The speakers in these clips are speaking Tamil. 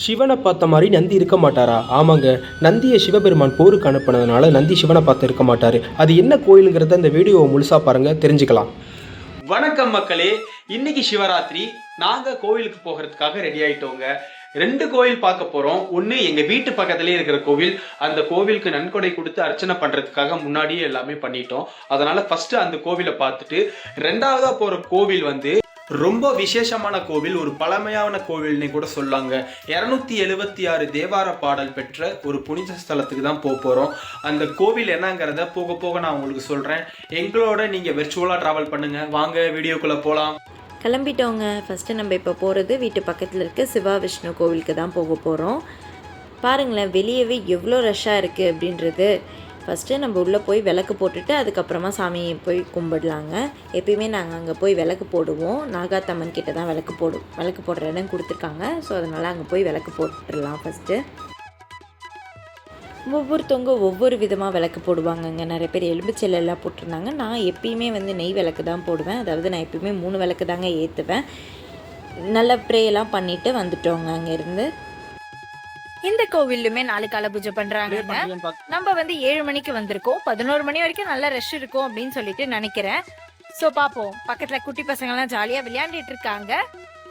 சிவனை பார்த்த மாதிரி நந்தி இருக்க மாட்டாரா? ஆமாங்க, நந்தியை சிவபெருமான் போருக்கு அனுப்பினதுனால நந்தி சிவனை பார்த்து இருக்க மாட்டார். அது என்ன கோயிலுங்கிறத இந்த வீடியோவை முழுசாக பாருங்கள், தெரிஞ்சுக்கலாம். வணக்கம் மக்களே, இன்னைக்கு சிவராத்திரி. நாங்கள் கோவிலுக்கு போகிறதுக்காக ரெடி ஆகிட்டோங்க. 2 கோவில் பார்க்க போகிறோம். ஒன்று எங்கள் வீட்டு பக்கத்துலேயே இருக்கிற கோவில். அந்த கோவிலுக்கு நன்கொடை கொடுத்து அர்ச்சனை பண்ணுறதுக்காக முன்னாடியே எல்லாமே பண்ணிட்டோம். அதனால் ஃபஸ்ட்டு அந்த கோவிலை பார்த்துட்டு, 2வதாக போகிற கோவில் வந்து ரொம்ப விசேஷமான கோவில், ஒரு பழமையான கோவில்னு கூட சொல்லாங்க. 276 தேவார பாடல் பெற்ற ஒரு புனித ஸ்தலத்துக்கு தான் போகிறோம். அந்த கோவில் என்னங்கிறத போக போக நான் உங்களுக்கு சொல்கிறேன். எங்களோட நீங்கள் வெர்ச்சுவலாக ட்ராவல் பண்ணுங்கள். வாங்க வீடியோக்குள்ளே போகலாம். கிளம்பிட்டோங்க. ஃபஸ்ட்டு நம்ம இப்போ போகிறது வீட்டு பக்கத்தில் இருக்க சிவா விஷ்ணு கோவிலுக்கு தான் போக போகிறோம். பாருங்களேன், வெளியவே எவ்வளோ ரஷ்ஷாக இருக்குது அப்படின்றது. ஃபஸ்ட்டு நம்ம உள்ளே போய் விளக்கு போட்டுட்டு அதுக்கப்புறமா சாமியை போய் கும்பிடலாங்க. எப்பயுமே நாங்கள் அங்கே போய் விளக்கு போடுவோம். நாகாத்தம்மன் கிட்ட தான் விளக்கு போடுற இடம் கொடுத்துருக்காங்க. ஸோ அதனால் அங்கே போய் விளக்கு போட்டுடலாம். ஃபஸ்ட்டு ஒவ்வொருத்தவங்க ஒவ்வொரு விதமாக விளக்கு போடுவாங்கங்க. நிறைய பேர் எலும்புச்செல்லாம் போட்டிருந்தாங்க. நான் எப்பயுமே வந்து நெய் விளக்கு தான் போடுவேன். அதாவது நான் எப்பயுமே 3 விளக்கு தாங்க ஏற்றுவேன். நல்லா ப்ரேயெல்லாம் பண்ணிவிட்டு வந்துட்டோங்க அங்கேருந்து. இந்த கோவிலுமே 4 கால பூஜை பண்றாங்க. நம்ம வந்து 7 மணிக்கு வந்திருக்கோம். 11 மணி வரைக்கும் நல்ல ரஷ் இருக்கும் அப்படின்னு சொல்லிட்டு நினைக்கிறேன். ஸோ பார்ப்போம். பக்கத்துல குட்டி பசங்கள்லாம் ஜாலியா விளையாண்டுட்டு இருக்காங்க.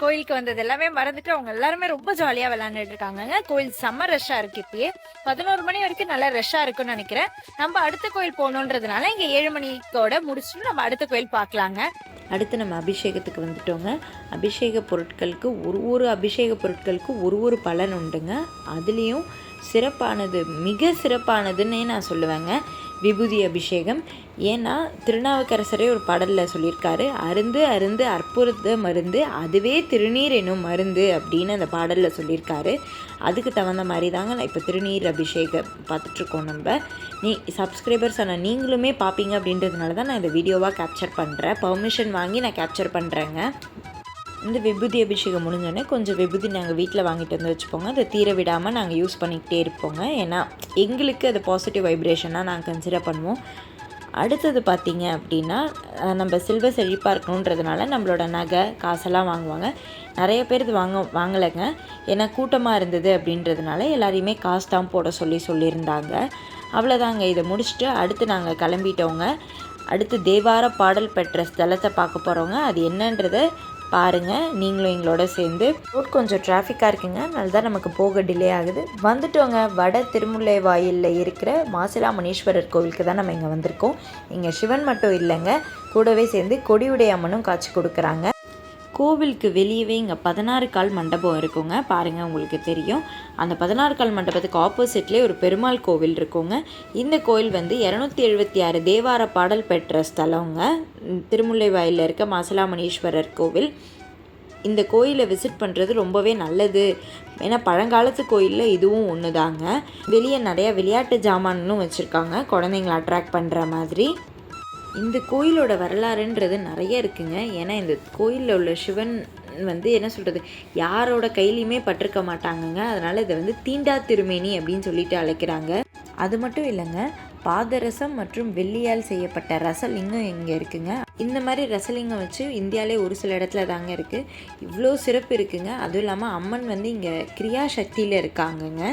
கோயிலுக்கு வந்தது எல்லாமே மறந்துட்டு அவங்க எல்லாருமே ரொம்ப ஜாலியா விளையாண்டுட்டு இருக்காங்க. கோயில் செம்ம ரஷ்ஷா இருக்கு. இப்பயே 11 மணி வரைக்கும் நல்லா ரஷ்ஷா இருக்குன்னு நினைக்கிறேன். நம்ம அடுத்த கோயில் போகணுன்றதுனால இங்க 7 மணிக்கோட முடிச்சுட்டு நம்ம அடுத்த கோயில் பார்க்கலாங்க. அடுத்து நம்ம அபிஷேகத்துக்கு வந்துட்டோங்க. அபிஷேக பொருட்களுக்கு ஒரு அபிஷேக பொருட்களுக்கு ஒரு பலன் உண்டுங்க. அதுலேயும் சிறப்பானது, மிக சிறப்பானதுன்னே நான் சொல்லுவேங்க, விபூதி அபிஷேகம். ஏன்னா திருநாவுக்கரசரே ஒரு பாடலில் சொல்லியிருக்காரு, அருந்து அருந்து அற்புத மருந்து அதுவே திருநீர் எனும் மருந்து அப்படின்னு அந்த பாடலில் சொல்லியிருக்காரு. அதுக்கு தகுந்த மாதிரி தாங்க நான் இப்போ திருநீர் அபிஷேகம் பார்த்துட்ருக்கோம். நம்ம சப்ஸ்கிரைபர்ஸ் ஆனால் நீங்களுமே பார்ப்பீங்க அப்படின்றதுனால தான் நான் இந்த வீடியோவாக கேப்சர் பண்ணுறேன். பர்மிஷன் வாங்கி நான் கேப்சர் பண்ணுறேங்க. இந்த விபூதி அபிஷேகம் முடிஞ்சோடனே கொஞ்சம் விபூதி நாங்கள் வீட்டில் வாங்கிட்டு வந்து வச்சுப்போங்க. அதை தீர விடாமல் நாங்கள் யூஸ் பண்ணிக்கிட்டே இருப்போங்க. ஏன்னா எங்களுக்கு அது பாசிட்டிவ் வைப்ரேஷனாக நாங்கள் கன்சிடர் பண்ணுவோம். அடுத்தது பார்த்திங்க அப்படின்னா, நம்ம செல்வ செழிப்பாக இருக்கணுன்றதுனால நம்மளோட நகை காசெல்லாம் வாங்குவாங்க. நிறைய பேர் இது வாங்கலைங்க. ஏன்னா கூட்டமாக இருந்தது அப்படின்றதுனால எல்லாரையுமே காசு தான் போட சொல்லியிருந்தாங்க. அவ்வளோதாங்க. இதை முடிச்சுட்டு அடுத்து நாங்கள் கிளம்பிட்டோங்க. அடுத்து தேவார பாடல் பெற்ற ஸ்தலத்தை பார்க்க போகிறோங்க. அது என்னன்றதை பாருங்கள் நீங்களும் எங்களோட சேர்ந்து. ரோட் கொஞ்சம் டிராஃபிக்காக இருக்குங்க, அதனால தான் நமக்கு போக டிலே ஆகுது. வந்துட்டோங்க. வட திருமுல்லை வாயிலில் இருக்கிற மாசிலாமணீஸ்வரர் கோவிலுக்கு தான் நம்ம இங்கே வந்திருக்கோம். இங்கே சிவன் மட்டும் இல்லைங்க, கூடவே சேர்ந்து கொடியுடைய அம்மனும் காட்சி கொடுக்குறாங்க. கோவிலுக்கு வெளியவே இங்கே 16 கால் மண்டபம் இருக்குங்க. பாருங்கள், உங்களுக்கு தெரியும். அந்த 16 கால் மண்டபத்துக்கு ஆப்போசிட்லேயே ஒரு பெருமாள் கோவில் இருக்குங்க. இந்த கோயில் வந்து 276 தேவார பாடல் பெற்ற ஸ்தலங்க. திருமுல்லை வாயிலில் இருக்க மாசிலாமணீஸ்வரர் கோவில். இந்த கோயிலை விசிட் பண்ணுறது ரொம்பவே நல்லது. ஏன்னா பழங்காலத்து கோயிலில் இதுவும் ஒன்று தாங்க. வெளியே நிறையா விளையாட்டு ஜாமான்னும் வச்சுருக்காங்க, குழந்தைங்களை அட்ராக்ட் பண்ணுற மாதிரி. இந்த கோயிலோட வரலாறுன்றது நிறைய இருக்குங்க. ஏன்னா இந்த கோயிலில் உள்ள சிவன் வந்து என்ன சொல்கிறது, யாரோட கையிலையுமே பட்டிருக்க மாட்டாங்கங்க. அதனால் இதை வந்து தீண்டா திருமேனி அப்படின்னு சொல்லிட்டு அழைக்கிறாங்க. அது மட்டும் இல்லைங்க, பாதரசம் மற்றும் வெள்ளியால் செய்யப்பட்ட ரசலிங்கம் இங்கே இருக்குங்க. இந்த மாதிரி ரசலிங்கம் வச்சு இந்தியாவிலே ஒரு சில இடத்துல தாங்க இருக்குது. இவ்வளோ சிறப்பு இருக்குங்க. அதுவும் இல்லாமல் அம்மன் வந்து இங்கே கிரியா சக்தியில் இருக்காங்கங்க.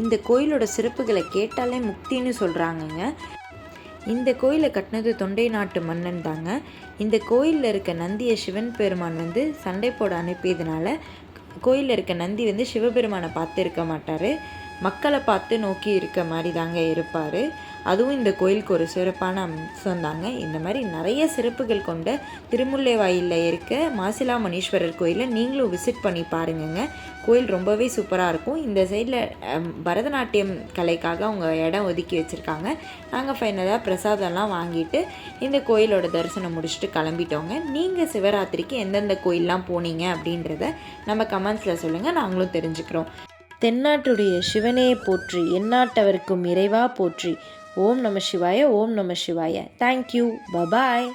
இந்த கோயிலோட சிறப்புகளை கேட்டாலே முக்தின்னு சொல்கிறாங்கங்க. இந்த கோயிலை கட்டினது தொண்டை நாட்டு மன்னன் தாங்க. இந்த கோயிலில் இருக்க நந்தியை சிவன் பெருமான் வந்து சண்டை போட அனுப்பியதுனால கோயிலில் இருக்க நந்தி வந்து சிவபெருமானை பார்த்து இருக்க மாட்டார், மக்களை பார்த்து நோக்கி இருக்க மாதிரி தாங்க இருப்பார். அதுவும் இந்த கோயிலுக்கு ஒரு சிறப்பான அம்சம் தாங்க. இந்த மாதிரி நிறைய சிறப்புகள் கொண்ட திருமுல்லை வாயிலில் இருக்க மாசிலாமணீஸ்வரர் கோயிலை நீங்களும் விசிட் பண்ணி பாருங்கங்க. கோயில் ரொம்பவே சூப்பராக இருக்கும். இந்த சைடில் பரதநாட்டியம் கலைக்காக அவங்க இடம் ஒதுக்கி வச்சுருக்காங்க. நாங்கள் ஃபைனலாக பிரசாதம்லாம் வாங்கிட்டு இந்த கோயிலோட தரிசனம் முடிச்சுட்டு கிளம்பிட்டோங்க. நீங்கள் சிவராத்திரிக்கு எந்தெந்த கோயிலெலாம் போனீங்க அப்படின்றத நம்ம கமெண்ட்ஸில் சொல்லுங்கள், நாங்களும் தெரிஞ்சுக்கிறோம். தென்னாட்டுடைய சிவனே போற்றி, எந்நாட்டவர்க்கும் இறைவா போற்றி. ஓம் நம சிவாய, ஓம் நம சிவாய. Thank you, bye bye.